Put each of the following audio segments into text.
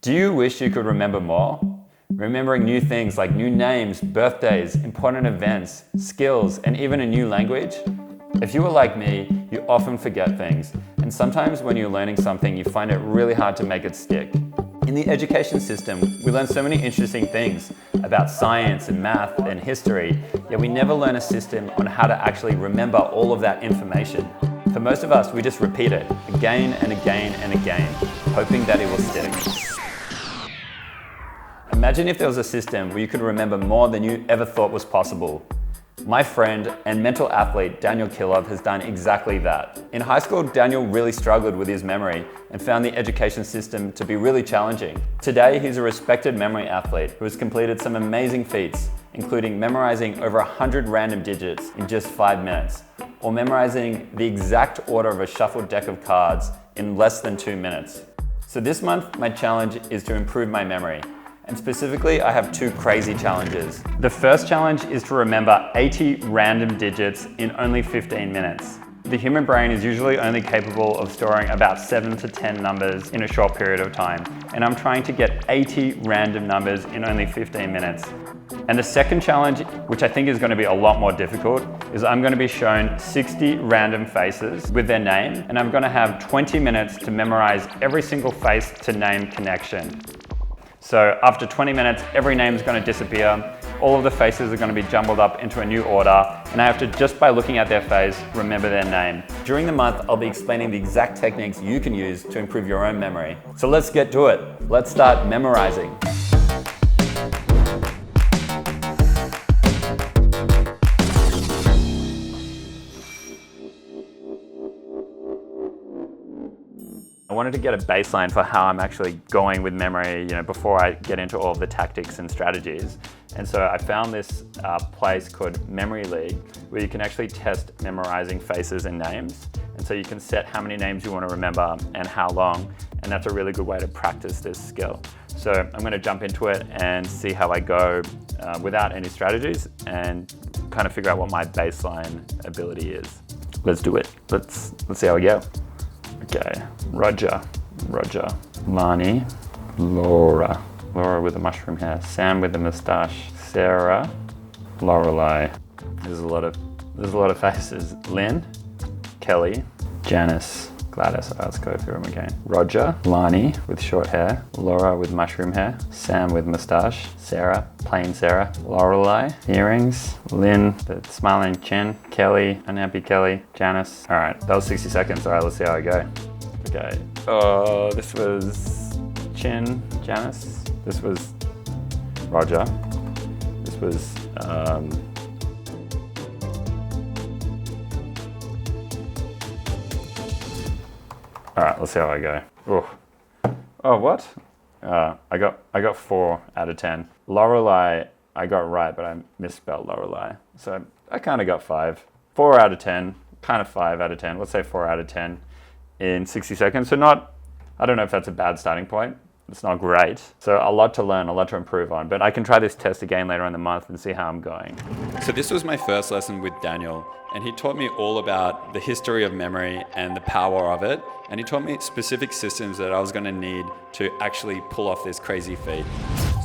Do you wish you could remember more? Remembering new things like new names, birthdays, important events, skills, and even a new language? If you are like me, you often forget things, and sometimes when you're learning something, you find it really hard to make it stick. In the education system, we learn so many interesting things about science and math and history, yet we never learn a system on how to actually remember all of that information. For most of us, we just repeat it again and again and again, hoping that it will stick. Imagine if there was a system where you could remember more than you ever thought was possible. My friend and mental athlete Daniel Kilov has done exactly that. In high school, Daniel really struggled with his memory and found the education system to be really challenging. Today, he's a respected memory athlete who has completed some amazing feats, including memorizing over 100 random digits in just 5 minutes, or memorizing the exact order of a shuffled deck of cards in less than 2 minutes. So this month, my challenge is to improve my memory. And specifically, I have 2 crazy challenges. The first challenge is to remember 80 random digits in only 15 minutes. The human brain is usually only capable of storing about 7 to 10 numbers in a short period of time. And I'm trying to get 80 random numbers in only 15 minutes. And the second challenge, which I think is going to be a lot more difficult, is I'm going to be shown 60 random faces with their name, and I'm going to have 20 minutes to memorize every single face to name connection. So after 20 minutes, every name is going to disappear. All of the faces are going to be jumbled up into a new order, and I have to, just by looking at their face, remember their name. During the month, I'll be explaining the exact techniques you can use to improve your own memory. So let's get to it. Let's start memorizing. I wanted to get a baseline for how I'm actually going with memory, before I get into all of the tactics and strategies. And so I found this place called Memory League, where you can actually test memorizing faces and names. And so you can set how many names you want to remember and how long, and that's a really good way to practice this skill. So I'm going to jump into it and see how I go without any strategies and kind of figure out what my baseline ability is. Let's do it. Let's see how we go. Okay, Roger, Lani, Laura with the mushroom hair, Sam with the moustache, Sarah, Lorelei. There's a lot of faces. Lynn, Kelly, Janice, Gladys. All right, let's go through them again. Roger, Lani with short hair, Laura with mushroom hair, Sam with moustache, Sarah, plain Sarah, Lorelei, earrings, Lynn, the smiling chin, Kelly, unhappy Kelly, Janice. All right, that was 60 seconds. All right, let's see how I go. Okay. Oh, this was Chin, Janice. This was Roger. This was all right, let's see how I go. Oh, what? I got 4 out of 10. Lorelei, I got right, but I misspelled Lorelei. So I kind of got 5. 4 out of 10, kind of 5 out of 10. Let's say 4 out of 10 in 60 seconds. So I don't know if that's a bad starting point. It's not great. So a lot to learn, a lot to improve on, but I can try this test again later in the month and see how I'm going. So this was my first lesson with Daniel, and he taught me all about the history of memory and the power of it. And he taught me specific systems that I was going to need to actually pull off this crazy feat.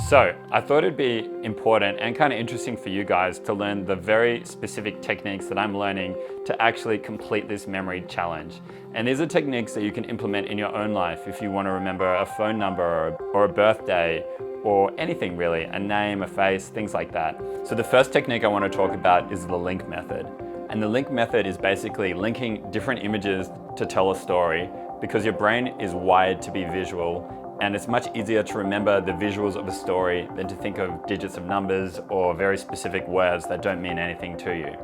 So I thought it'd be important and kind of interesting for you guys to learn the very specific techniques that I'm learning to actually complete this memory challenge. And these are techniques that you can implement in your own life if you want to remember a phone number or a birthday or anything really, a name, a face, things like that. So the first technique I want to talk about is the link method. And the link method is basically linking different images to tell a story, because your brain is wired to be visual, and it's much easier to remember the visuals of a story than to think of digits of numbers or very specific words that don't mean anything to you.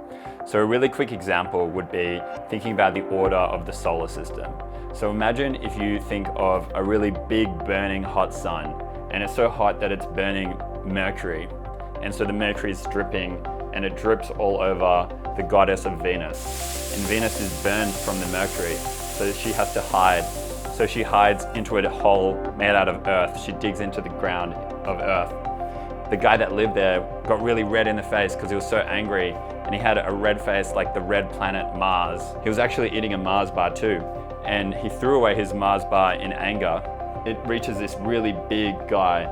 So a really quick example would be thinking about the order of the solar system. So imagine if you think of a really big burning hot sun, and it's so hot that it's burning Mercury. And so the Mercury is dripping, and it drips all over the goddess of Venus. And Venus is burned from the Mercury, so she has to hide. So she hides into a hole made out of earth. She digs into the ground of earth. The guy that lived there got really red in the face because he was so angry, and he had a red face like the red planet Mars. He was actually eating a Mars bar too, and he threw away his Mars bar in anger. it reaches this really big guy,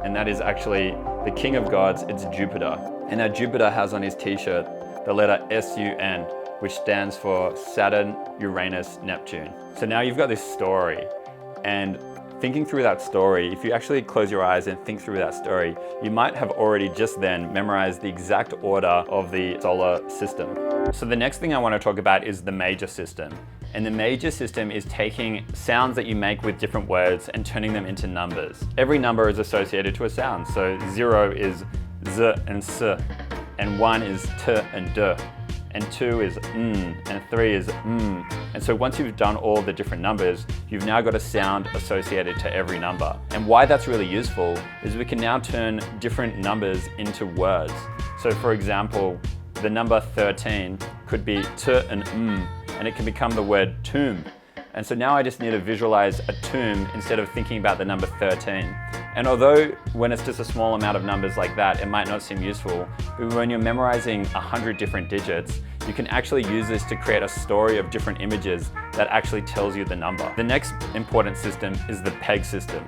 and that is actually the king of gods. It's Jupiter. And now Jupiter has on his t-shirt the letter SUN, which stands for Saturn, Uranus, Neptune. So now you've got this story, and thinking through that story, if you actually close your eyes and think through that story, you might have already just then memorized the exact order of the solar system. So the next thing I want to talk about is the major system. And the major system is taking sounds that you make with different words and turning them into numbers. Every number is associated to a sound. So 0 is Z and S, and 1 is T and D, and 2 is and 3 is And so once you've done all the different numbers, you've now got a sound associated to every number. And why that's really useful is we can now turn different numbers into words. So for example, the number 13 could be T and and it can become the word tomb. And so now I just need to visualize a tomb instead of thinking about the number 13. And although when it's just a small amount of numbers like that, it might not seem useful, but when you're memorizing 100 different digits, you can actually use this to create a story of different images that actually tells you the number. The next important system is the peg system.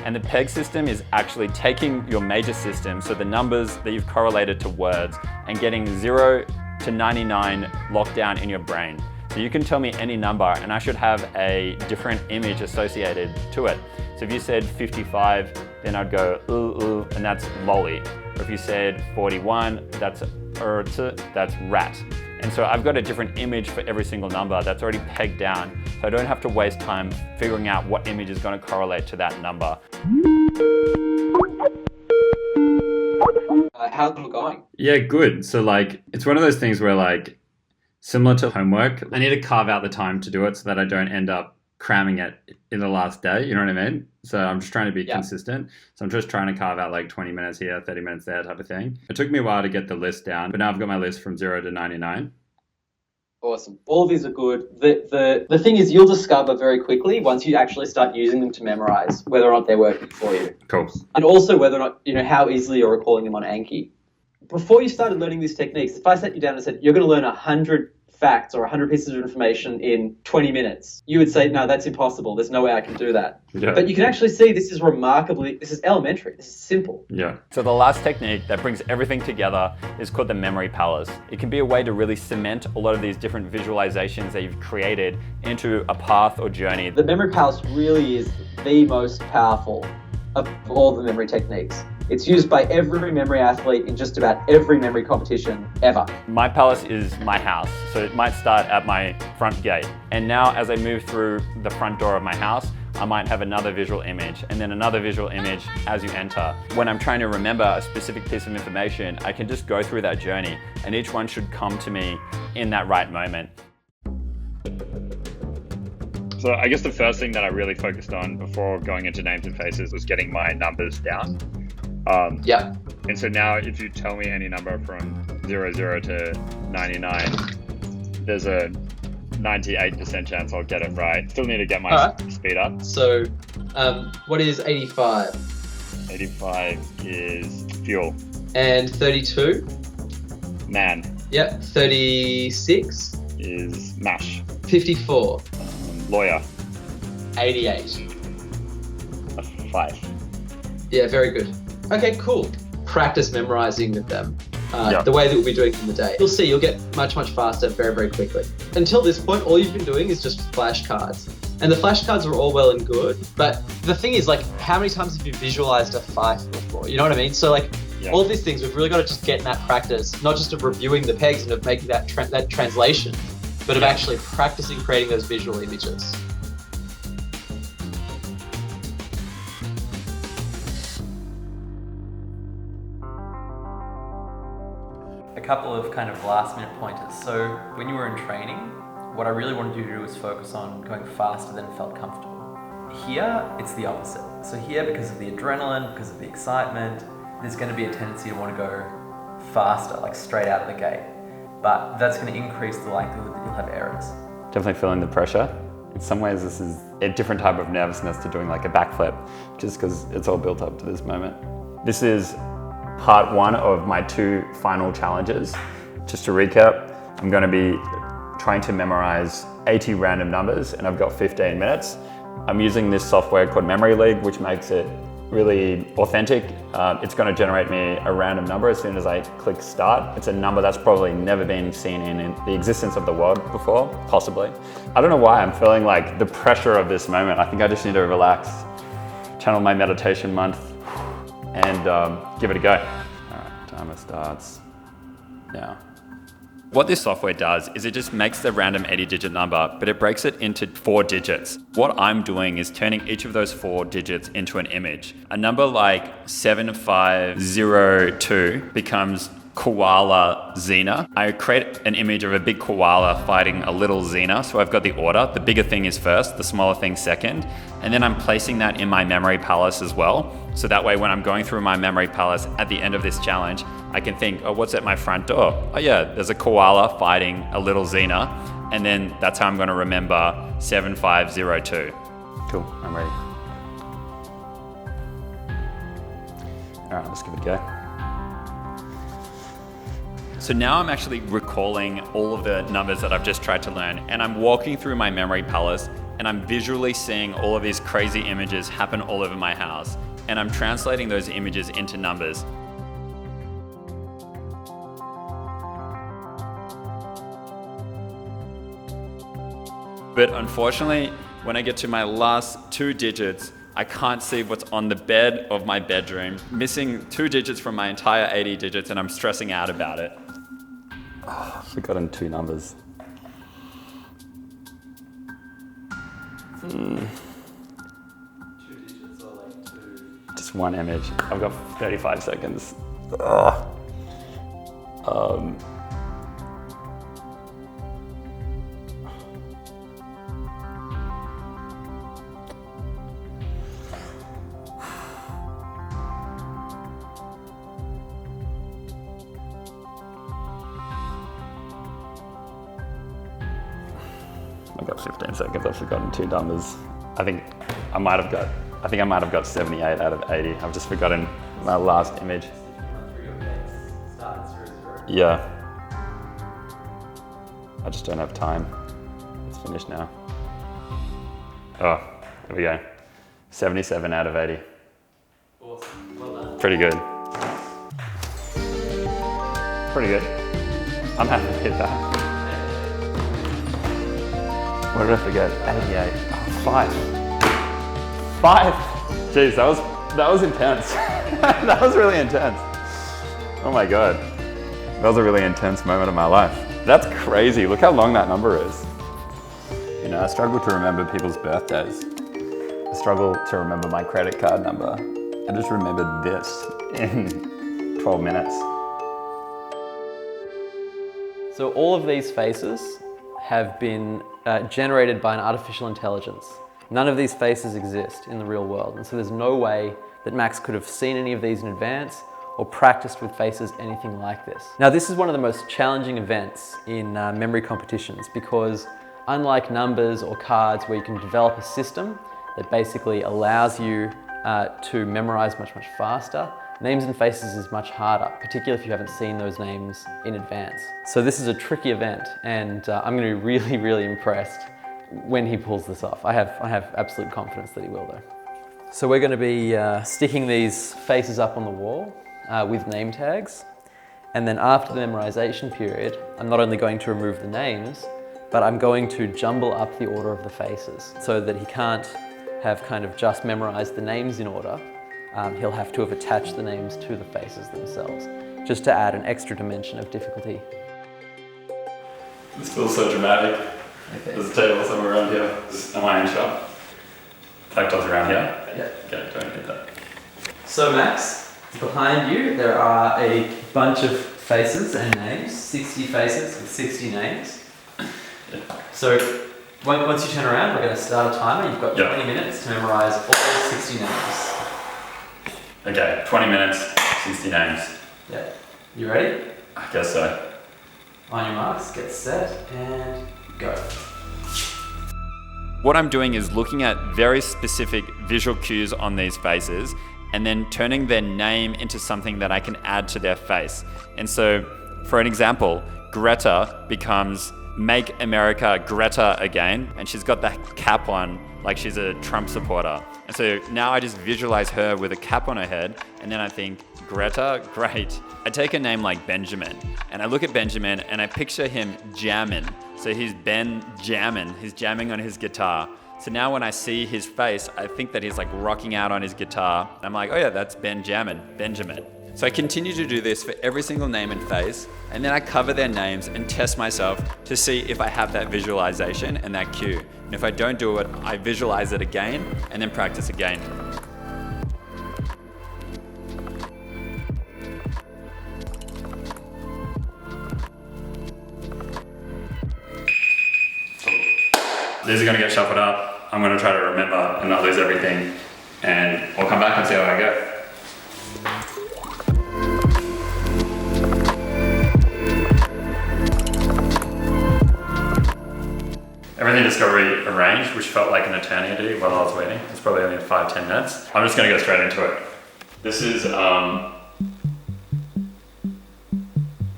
And the peg system is actually taking your major system, so the numbers that you've correlated to words, and getting 0 to 99 locked down in your brain. So you can tell me any number and I should have a different image associated to it. So if you said 55, then I'd go and that's lolly. Or if you said 41, that's that's rat. And so I've got a different image for every single number that's already pegged down. So I don't have to waste time figuring out what image is going to correlate to that number. How's it going? Yeah, good. So like, it's one of those things where like, similar to homework, I need to carve out the time to do it so that I don't end up cramming it in the last day, you know what I mean? So I'm just trying to be consistent. So I'm just trying to carve out like 20 minutes here, 30 minutes there type of thing. It took me a while to get the list down, but now I've got my list from 0 to 99. Awesome. All of these are good. The thing is, you'll discover very quickly once you actually start using them to memorize whether or not they're working for you. Cool. And also whether or not, how easily you're recalling them on Anki. Before you started learning these techniques, if I sat you down and said, you're going to learn 100 facts or 100 pieces of information in 20 minutes, you would say, no, that's impossible. There's no way I can do that. Yeah. But you can actually see this is elementary. This is simple. Yeah. So the last technique that brings everything together is called the memory palace. It can be a way to really cement a lot of these different visualizations that you've created into a path or journey. The memory palace really is the most powerful of all the memory techniques. It's used by every memory athlete in just about every memory competition ever. My palace is my house, so it might start at my front gate. And now as I move through the front door of my house, I might have another visual image and then another visual image as you enter. When I'm trying to remember a specific piece of information, I can just go through that journey and each one should come to me in that right moment. So I guess the first thing that I really focused on before going into names and faces was getting my numbers down. And so now if you tell me any number from 00 to 99, there's a 98% chance I'll get it right. Still need to get my speed up. So what is 85? 85 is fuel. And 32? Man. Yep. 36? Is mash. 54? Lawyer. 88? A 5. Yeah, very good. Okay, cool. Practice memorizing with them the way that we'll be doing in the day. You'll see you'll get much, much faster very, very quickly. Until this point, all you've been doing is just flashcards. And the flashcards are all well and good, but the thing is, like, how many times have you visualized a fife before? You know what I mean? So, like, all of these things, we've really got to just get in that practice, not just of reviewing the pegs and of making that translation, but of actually practicing creating those visual images. A couple of kind of last minute pointers. So when you were in training, what I really wanted you to do was focus on going faster than felt comfortable. Here, it's the opposite. So here, because of the adrenaline, because of the excitement, there's going to be a tendency to want to go faster, like straight out of the gate. But that's going to increase the likelihood that you'll have errors. Definitely feeling the pressure. In some ways, this is a different type of nervousness to doing like a backflip, just because it's all built up to this moment. This is part 1 of my 2 final challenges. Just to recap, I'm going to be trying to memorize 80 random numbers and I've got 15 minutes. I'm using this software called Memory League, which makes it really authentic. It's going to generate me a random number as soon as I click start. It's a number that's probably never been seen in the existence of the world before, possibly. I don't know why I'm feeling like the pressure of this moment. I think I just need to relax, channel my meditation month, and give it a go. All right, timer starts now. What this software does is it just makes the random 80-digit number, but it breaks it into 4 digits. What I'm doing is turning each of those 4 digits into an image. A number like 7502 becomes koala Xena. I create an image of a big koala fighting a little Xena, so I've got the order. The bigger thing is first, the smaller thing second, and then I'm placing that in my memory palace as well. So that way when I'm going through my memory palace at the end of this challenge, I can think, oh, what's at my front door? Oh yeah, there's a koala fighting a little Xena, and then that's how I'm gonna remember 7502. Cool, I'm ready. All right, let's give it a go. So now I'm actually recalling all of the numbers that I've just tried to learn, and I'm walking through my memory palace, and I'm visually seeing all of these crazy images happen all over my house, and I'm translating those images into numbers. But unfortunately, when I get to my last 2 digits, I can't see what's on the bed of my bedroom, missing 2 digits from my entire 80 digits, and I'm stressing out about it. Oh, I've forgotten 2 numbers. 2 digits or like 2? Just 1 image. I've got 35 seconds. Ugh. I've got 15 seconds. I've forgotten 2 numbers. I think I might have got 78 out of 80. I've just forgotten my last image. Yeah. I just don't have time. It's finished now. Oh, there we go. 77 out of 80. Awesome. Well done. Pretty good. Pretty good. I'm happy to hit that. What did I forget? 88. Oh, 5. 5! Jeez, that was intense. That was really intense. Oh my God. That was a really intense moment of my life. That's crazy. Look how long that number is. You know, I struggle to remember people's birthdays. I struggle to remember my credit card number. I just remembered this in 12 minutes. So all of these faces have been generated by an artificial intelligence. None of these faces exist in the real world, and so there's no way that Max could have seen any of these in advance or practiced with faces anything like this. Now, this is one of the most challenging events in memory competitions because unlike numbers or cards where you can develop a system that basically allows you to memorize much faster, names and faces is much harder, particularly if you haven't seen those names in advance. So this is a tricky event, and I'm going to be really, really impressed when he pulls this off. I have absolute confidence that he will though. So we're going to be sticking these faces up on the wall with name tags, and then after the memorization period, I'm not only going to remove the names, but I'm going to jumble up the order of the faces so that he can't have kind of just memorized the names in order. He'll have to have attached the names to the faces themselves, just to add an extra dimension of difficulty. This feels so dramatic. Okay. There's a table somewhere around here. Am I in shop? Tactiles around here? Yeah. Okay, don't get that. So Max, behind you there are a bunch of faces and names, 60 faces with 60 names. Yeah. So once you turn around, we're going to start a timer. You've got 20 minutes to memorize all 60 names. Okay, 20 minutes, 60 names. Yeah. You ready? I guess so. On your marks, get set, and go. What I'm doing is looking at very specific visual cues on these faces and then turning their name into something that I can add to their face. And so, for an example, Greta becomes Make America Greta Again, and she's got that cap on like she's a Trump supporter. And so now I just visualize her with a cap on her head, and then I think, Greta, great. I take a name like Benjamin, and I look at Benjamin and I picture him jamming. So he's jamming, he's jamming on his guitar. So now when I see his face, I think that he's like rocking out on his guitar. I'm like, oh yeah, that's Benjamin. So I continue to do this for every single name and face, and then I cover their names and test myself to see if I have that visualization and that cue. And if I don't do it, I visualize it again and then practice again. These are gonna get shuffled up. I'm gonna try to remember and not lose everything, and I'll come back and see how I go. Everything just got rearranged, which felt like an eternity while I was waiting. It's probably only 5-10 minutes. I'm just gonna go straight into it. This is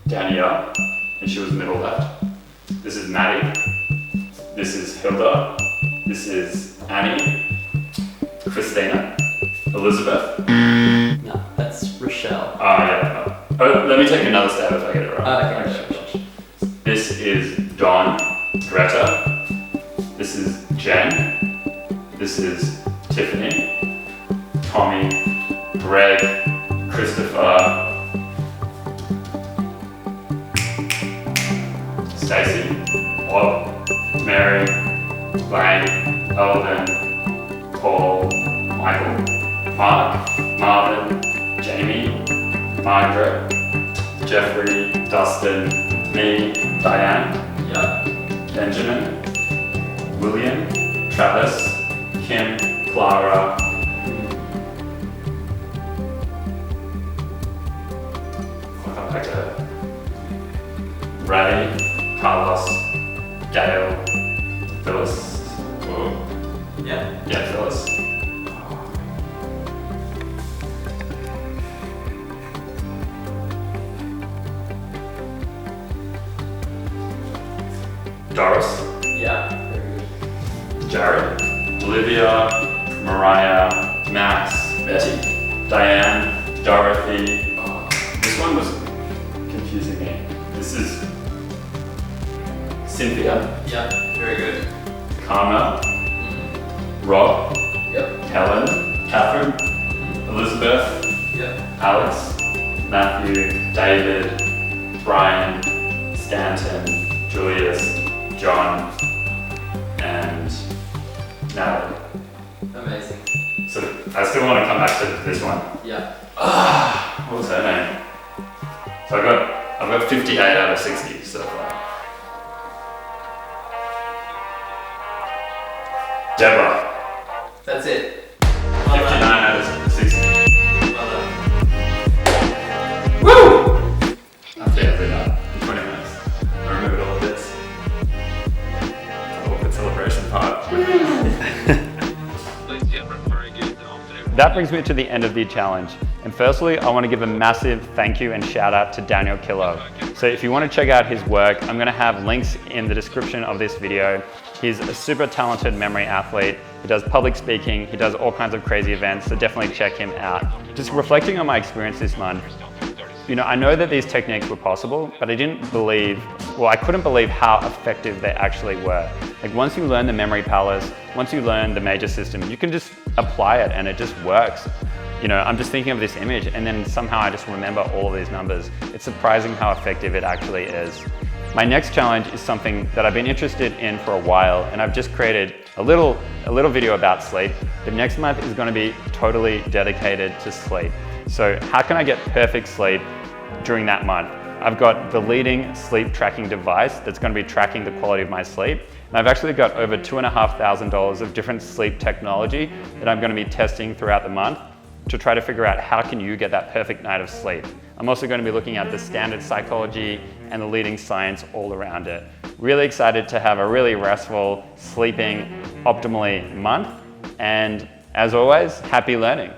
Danielle, and she was middle left. This is Maddie. This is Hilda. This is Annie. Christina. Elizabeth. No, that's Rochelle. Oh yeah. Oh, let me take another stab if I get it right. Okay. This is Don. Greta. This is Jen. This is Tiffany. Tommy. Greg. Christopher. Stacy. Bob. Mary. Lane. Elvin. Paul. Michael. Mark. Marvin. Jamie. Margaret. Jeffrey. Dustin. Me. Diane. Yeah. Benjamin. William. Travis. Kim. Clara. I'll come back to Ray. Carlos. Gail. Phyllis. Oh. Yeah. Yeah, Phyllis. Doris. Yeah. Very good. Jared. Olivia. Mariah. Max. Betty. Diane. Dorothy. Oh, this one was confusing me. This is Cynthia. Yeah. Very good. Carmel. Rob. Yep. Helen. Catherine. Elizabeth. Yep. Alex. Matthew. David. Brian. Stanton. Julius. John. And Natalie. Amazing. So I still want to come back to this one. Yeah. What was her name? So I've got 58 out of 60 so far. Deborah. That's it. 59 out of 60. Well done. Woo! I think I did that in 20 minutes. I remembered all of this. Oh, the celebration part. That brings me to the end of the challenge. And firstly, I want to give a massive thank you and shout out to Daniel Killo. So if you want to check out his work, I'm going to have links in the description of this video. He's a super talented memory athlete. He does public speaking. He does all kinds of crazy events, so definitely check him out. Just reflecting on my experience this month, I know that these techniques were possible, but I couldn't believe how effective they actually were. Like once you learn the memory palace, once you learn the major system, you can just apply it and it just works. I'm just thinking of this image and then somehow I just remember all of these numbers. It's surprising how effective it actually is. My next challenge is something that I've been interested in for a while, and I've just created a little video about sleep. But next month is going to be totally dedicated to sleep. So how can I get perfect sleep during that month? I've got the leading sleep tracking device that's going to be tracking the quality of my sleep. And I've actually got over $2,500 of different sleep technology that I'm going to be testing throughout the month to try to figure out how can you get that perfect night of sleep. I'm also going to be looking at the standard psychology and the leading science all around it. Really excited to have a really restful, sleeping optimally month. And as always, happy learning.